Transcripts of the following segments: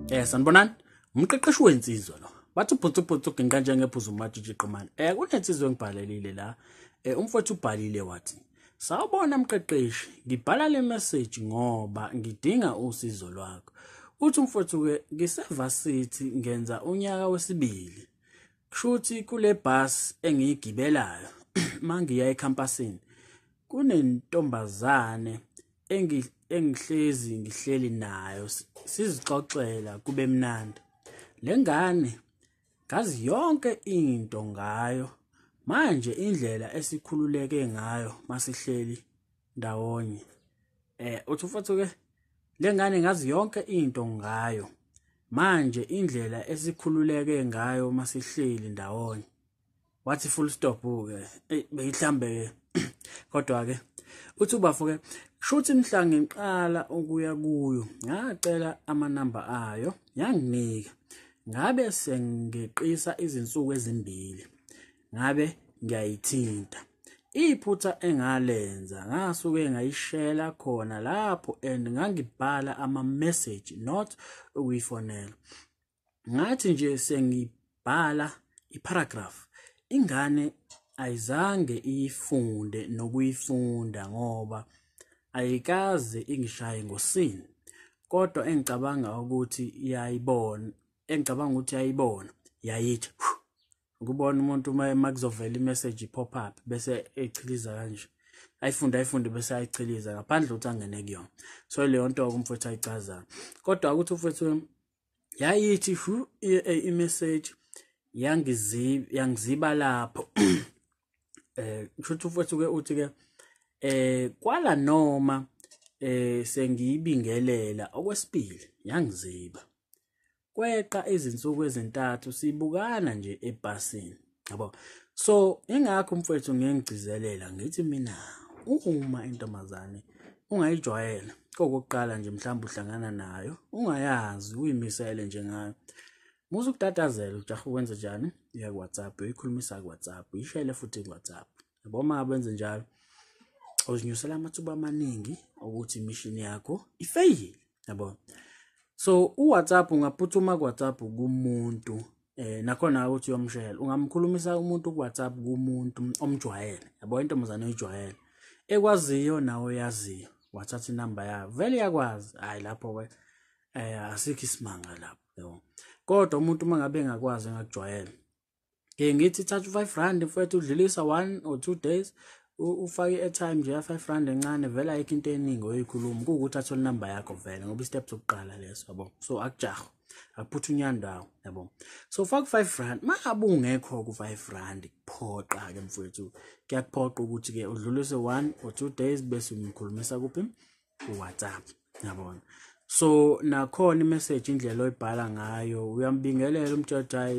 Sanibonani, Mqeqeshi Wezinsizwa lo. Bathi uphuthu nginka ngephuzu umatshitshi qimane. Kunensizwe engibhalelile la. Umfowethu ubhalile wathi, "Sawubona Mqeqeshi, ngibhala le message ngoba ngidinga usizo lwakho." Uthi umfowethu ke ngisevasithi ngenza unyaka wesibili. Kushuthi kule bus engiyigibelayo mangiya ecampusini kunentombazane ngihleli nayo sizixoxela kube mnandi. Lengane ngazi yonke into ngayo manje indlela esikhululeke ngayo masihleli ndawonye. Uthi futhi ke lengane ngazi yonke into ngayo manje indlela esikhululeke ngayo masihleli ndawonye. Wathi full stop ke beyihlambe kodwa ke uthi ubafuke shuthi mhla ngiqala ukuya kuyo ngacela amanamba ayo yanginika ngabe sengeqisa izinsuku ezimbili ngabe ngiyayithinta iphutha engalenza ngasuke ngayishela khona lapho and ngangibhala ama message not ukuyifonela ngathi nje sengibhala iparagraph ingane ayizange iyifunde nokuyifunda ngoba ayikaze ingishaye ngosini kodwa engicabanga ukuthi yayibona yayithi ukubona umuntu makuzovela imessage pop up bese echiliza kanje ayifunde bese ayichiliza ngaphandle ukuthi angene kuyona. So leyo nto umfowethu ayichaza kodwa ukuthi umfowethu yayithi imessage yangiziba lapho kusho umfowethu ke uthi ke kwala noma sengiyibingelela okwesibili yangiziba kweqa izinsuku ezintathu sibukana nje ebhasini yabo. So ingakho umfowethu ngengigcizelela ngithi mina uma intombazane ungayijwayela kokuqala nje mhlawumbe uhlangana nayo ungayazi uyimisele nje ngayo musu kutatazela ujaha ukwenza njani uya ku WhatsApp uyikhulumisa ku WhatsApp uyishele futhi ku WhatsApp yabo. Uma benze njalo uzinyusela amathuba amaningi ukuthi imishini yakho ifeyile yabo. So uWhatsApp ungaphuthuma ku WhatsApp kumuntu nakhona ukuthi uyomshela ungamkhulumisa umuntu ku WhatsApp kumuntu omjwayele yabo intombazane oyijwayele ekwaziyo nawe yaziyo wathatha inamba yakho vele yakwazi hayi lapho ke asikho isimanga lapho yabo. Kodwa umuntu mangabe engakwazi ngakujwayela ngithi thatha u5 mfowethu udlulisa 1 or 2 days ufake airtime nje ya 5 rand encane vele ayikho into eningi oyikhuluma kuukuthi athole inamba yakho vele ngoba i-step sokuqala leso yabo. So akujaho akuphutha unyandawo yabo. So faka 5 rand mangabe ungekho ku5 rand kuphoqa ke mfowethu kuyakuphoqa ukuthi ke udlulise 1 or 2 days bese umkhulumisa kuphi ku WhatsApp yabona. So nakhona imessage indlela oyibhala ngayo uyambingelela umtshela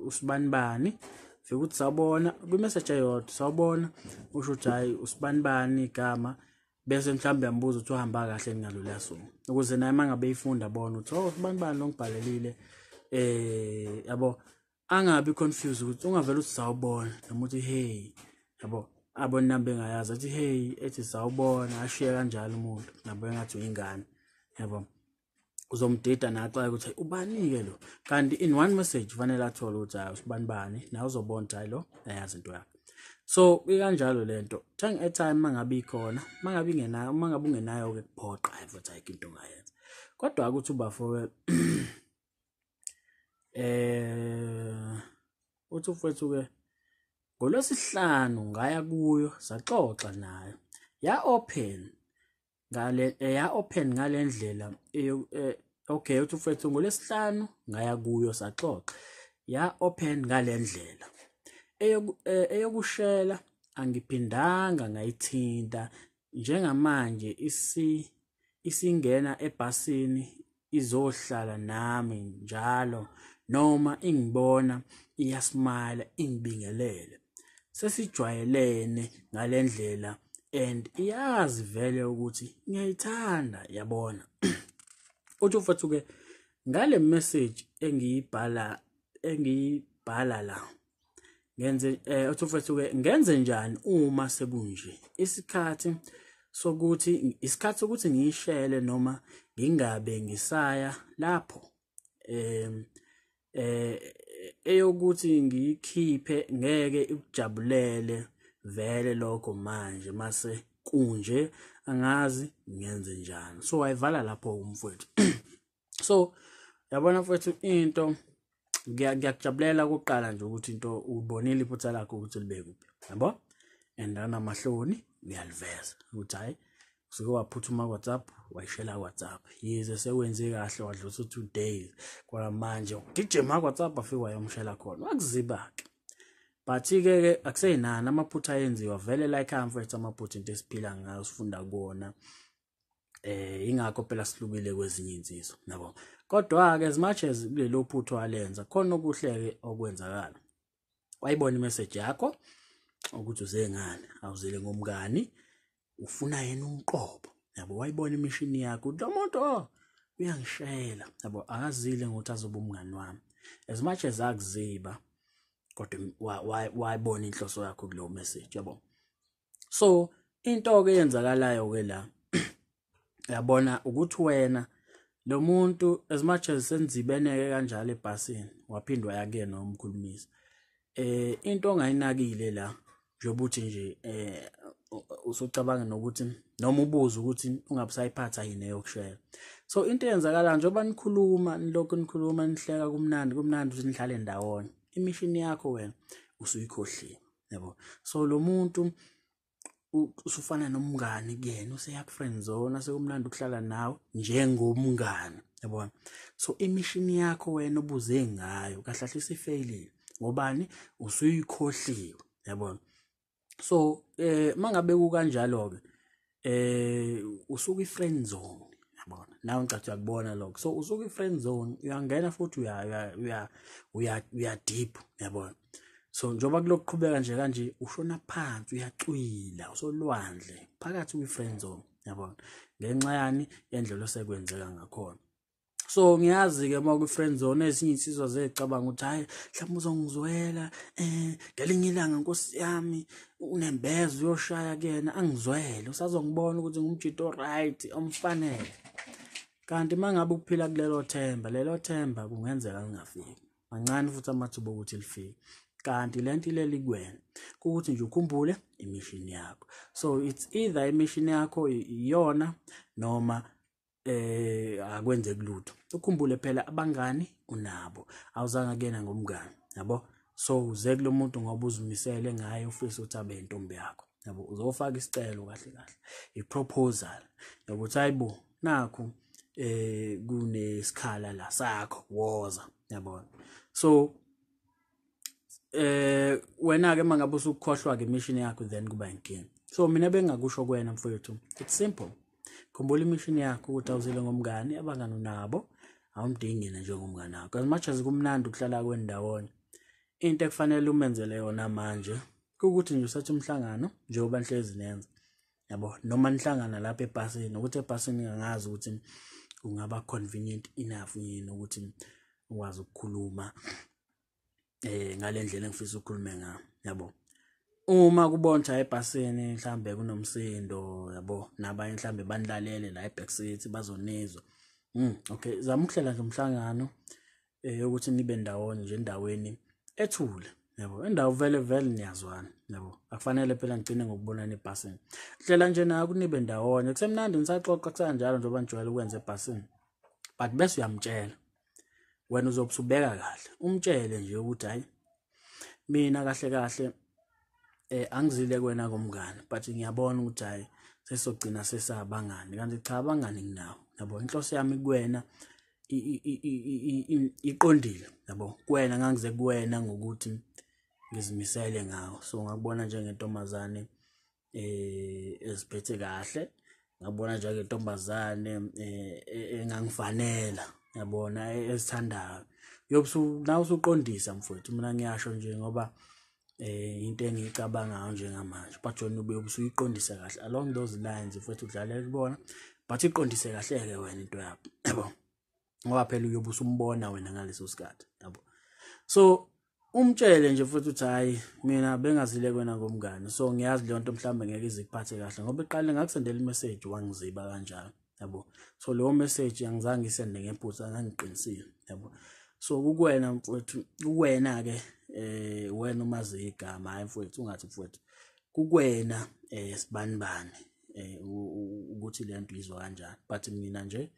usibanibani fika uthi sawubona kwimessage eyodwa sawubona usho uthi hayi usibanibani igama bese mhlambe yambuza ukuthi uhamba kahle ngalolu suku ukuze naye mangabe ifunda bona uthi usibanibani lo ngibhalelile yabo angabi confused ukuthi ungavela uthi sawubona noma uthi hey yabo abona namba engayazi athi hey ethi sawubona ashiya kanjalo umuntu nabo engathi uyingane yabo. Uzomdida naxa ukuthi ubanike lo kanti in one message fanele athole ukuthi usibanibani nawe uzobona ukuthi hayi lo ayazi into yakhe. So kanjalo lento thank airtime mangabe ikhona mangabe ingenayo mangabe ungenayo ke kuphoqa futhi ayikho into ongayenza kodwa ukuthi ubafo uthi ufethu ke ngolwesihlanu ngaya kuyo saxoxa nayo ya open ngale ndlela okay uthi ufethu ngolesihlanu ngaya kuyo saxoxa ya open ngale ndlela eyokushela angiphindanga ngayithinta njengamanje isingena ebhasini izohlala nami njalo noma ingibona iyasmile ingibingelele sesijwayelene ngale ndlela and iyazi vele ukuthi ngiyayithanda yabona. Uthi ufethu ke ngale message engiyibhala la ngenze uthi ufethu ke ngenze njani uma sekunje isikhathi sokuthi ngiyishele noma ngingabe ngisaya lapho eyokuthi ngikhiphe ngeke ukujabulele vele lokho manje mase kunje angazi ngenze njani. So wayivala lapho umfowethu. So yabona mfowethu into ngiyakujabulela ukuqala nje ukuthi into ubonile iphutha lakho ukuthi libe kuphi, yabo, and anamahloni uyaliveza ukuthi hayi usuke waphuthuma WhatsApp wayishela WhatsApp yize sewenze kahle wadlula 2 days kwamanje ugijima WhatsApp afika wayomshela khona wakuziba-ke. But-ke akusenani amaphutha ayenziwa vele like mfowethu amaphutha into esiphila ngayo sifunda kuona ingakho phela sihlukile kwezinye insizwa, yabo. Kodwa-ke as much as kulelo phutho walenza khona okuhle-ke okwenzakala. Wayibona imessage yakho ukuthi uze ngani, awuzile ngomngani, ufuna yena umqobo, yabo. Wayibona imishini yakho lo muntu uyangishayela, yabo, akazile ngokuthi azoba umngani wami. As much as akuziba kodwa wayibona inhloso yakho kuleyo message, yabo. So into-ke eyenzakalayo-ke la yabona ukuthi wena lo muntu as much as senzibeneke kanjalo ebhasini waphindwa yakuyena umkhulumisa. Into ongayinakile la njengoba uthi nje usucabanga nokuthi noma ubuza ukuthi ungabusayiphatha yini yokushela. So into eyenzakala njengoba nikhuluma nilokho nikhuluma nihleka kumnandi ukuthi nihlale ndawonye, imishini yakho wena usuyikhohliwe, yabo. So lo muntu usufana nomngani kuyena, useyaku friendzone, sekumnandi ukuhlala nawe njengomngani, yabona. So imishini yakho wena obuze ngayo kahle isifeyilile ngobani usuyikhohliwe, yabona. So mangabe kukanjalo-ke usuka i-friendzone, yabona. Nawe ngicabanga uyakubona lokho. So usuka i-friendzone uyangena futhi uya deep, yabona. So njoba kulokuqhubeka nje kanje ushona phansi uyacwila usolwandle phakathi kwi-friendzone, yabona, ngenxa yani yendlela osekwenzeka ngakhona. So ngiyazi-ke uma kwi-friendzone ezinye insizwa zecabanga ukuthi hayi mhlawumbe uzongizwela ngelinye ilanga nkosi yami unembezo uyoshaya kuyena angizwele usazongibona ukuthi ngumjito right omfanele. Kanti mangabe ukuphila kulelo themba kungenzeka lingafiki mancane futhi amathuba ukuthi lifike. Kanti lento ileli kuwena ukuthi nje ukhumbule imishini yakho. So it's either imishini yakho iyona noma akwenze kulutho. Ukhumbule phela abangani unabo, awuzanga kuyena ngomngani, yabo. So uze kulo muntu ngoba uzimisele ngaye ufisa ukuthi abe intombi yakho, yabo. Uzofaka isicelo kahle i-proposal yokuthi hayibo nakho kunesikhala la sakho woza, yabona. So wena-ke mangabe usukhohlwa-ke imishini yakho then kuba inkinga. So mina bengakusho kuwena mfowethu, it's simple. Khumbula imishini yakho ukuthi awuzile ngomngani, abangani unabo, awumdingi yena njengomngani wakho. As much as kumnandi ukuhlala kwendawonye, into ekufanele umenzele yona manje ukuthi nje usathi umhlangano njengoba nihlezi nenza, yabo, noma nihlangana lapha ebhasini ukuthi ebhasini ngingazi ukuthi kungaba convenient enough yini ukuthi ukwazi ukukhuluma ngalendlela engifisa ukukhuluma ngayo, yabo. Uma kubonja ebhasini mhlambe kunomsindo, yabo, nabanye mhlambe banilalele la ebackseat bazonizwa. Okay, zama ukuhlela nje umhlangano ukuthi nibe ndawonye nje endaweni ethule, yabo. Endawo vele niyazwana, yabo. Akufanele phela ngicine ngokubonana ebhasini. Hlela nje nayo kunibe ndawonye. Kusemnandi nisaxoxa kusanjalo njengoba nijwayele ukwenza ebhasini. But bese uyamtshela. Wena uzobusubeka kahle. Umtshele nje ukuthi hayi mina kahle angizile kuwena komngane but ngiyabona ukuthi hayi sesogcina sesabangani. Kanti cha abangani nginawo, yabo. Inhloso yami kuwena iqondile, yabo. Kuwena ngangize kuwena ngokuthi ngizimisele ngawo. So ngakubona njengentombazane eziphethe kahle, ngabona njengentombazane engangifanela, yabona, ezithandayo. Nawe usuqondisa mfowethu, mina ngiyasho nje ngoba into engicabangayo njengamanje, but wena ube usuyiqondisa kahle along those lines mfowethu, udlalela kubona but iqondise kahle-ke wena into yakho, yabo, ngoba phela uyobe usumbona wena ngaleso sikhathi, yabo. So umtshele nje futhi uthi hayi mina bengazile kuwena ngomngane, so ngiyazi leyo nto mhlawumbe ngeke izikuphathe kahle ngoba eqale ngakusendela imessage wangiziba kanjalo, yabo. So leyo message angizange isende ngephutha, ngangiqinisile, yabo. So kuwena mfowethu, kuwena ke wena umazi igama, hayi mfowethu ungathi mfowethu, kuwena sibanibani ukuthi lento izwa kanjani, but mina nje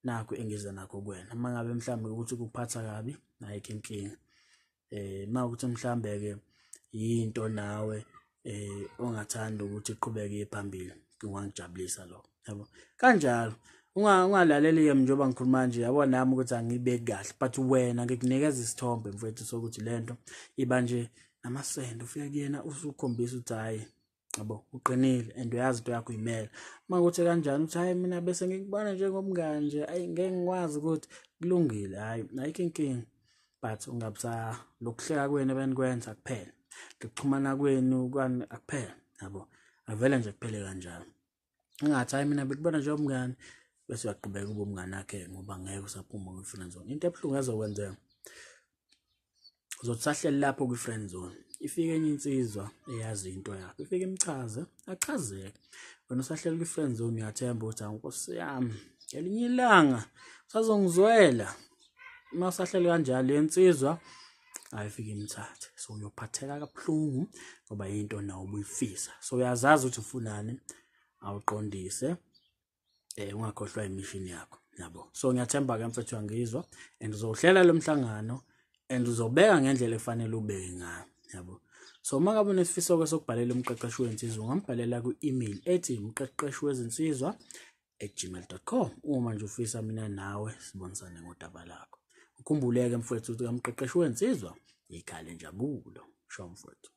nakho engiza nakho kuwena. Uma ngabe mhlambe ukuthi kuphatha kabi, ayikho inkinga. Mawukuthi mhlambe ke yinto nawe ongathanda ukuthi iqhubeke phambili, kungangijabulisa lo, yabo. Kanjalo ungalaleli njengoba ngikhuluma nje, yabo, nami ukuthi angibeki kahle, but wena ngikunikeza isithombe mfowethu sokuthi lento iba nje namasendo. Ufika kuyena usukhombisa ukuthi hayi, yabo, uqinile and uyazi into yakho imele. Uma kuthi kanjani uthi hayi mina bese ngikubona njengomngane nje, ayi ngeke ngikwazi ukuthi kulungile, hayi ayikho inkinga, but ungabisa lokuhleka kwenu ebenikwenza kuphela, ukuxhumana kwenu kwani akuphela, yabo, avele nje kuphele kanjalo. Ungathi hayi mina bekubona nje umngane bese uyaqhubeka ube umngane wakhe ngoba ngeke usaphuma kwi friendzone. Into ebuhlungu ezokwenzeka, uzothi sahleli lapho kwi friendzone, ifike enye insizwa eyazi into yakho, ifike imchaze, achazeke. Wena usahleli kwi friendzone, uyathemba ukuthi Nkosi yami ngelinye ilanga sazongizwela. Uma usahleli kanjalo insizwa ayifike imthathe, so uyophatheka kabuhlungu ngoba into nawo ubuyifisa. So uyazazi ukuthi ufunani, awuqondise, ungakhohlwa imission yakho, yabo. So ngiyathemba ke mfethu angizwa, and uzohlela lo mhlangano and uzobeka ngendlela efanele ubeke ngayo, yabo. So uma ngabe unesifiso sokubhalela umqeqeshi wensizwa, ungambhalela ku-email ethi mqeqeshiwezinsizwa@gmail.com uma nje ufisa mina nawe sibonisane ngodaba lakho. Ukhumbuleke mfowethu ukuthi umqeqeshi wensizwa ikhaya lenjabulo, sho mfowethu.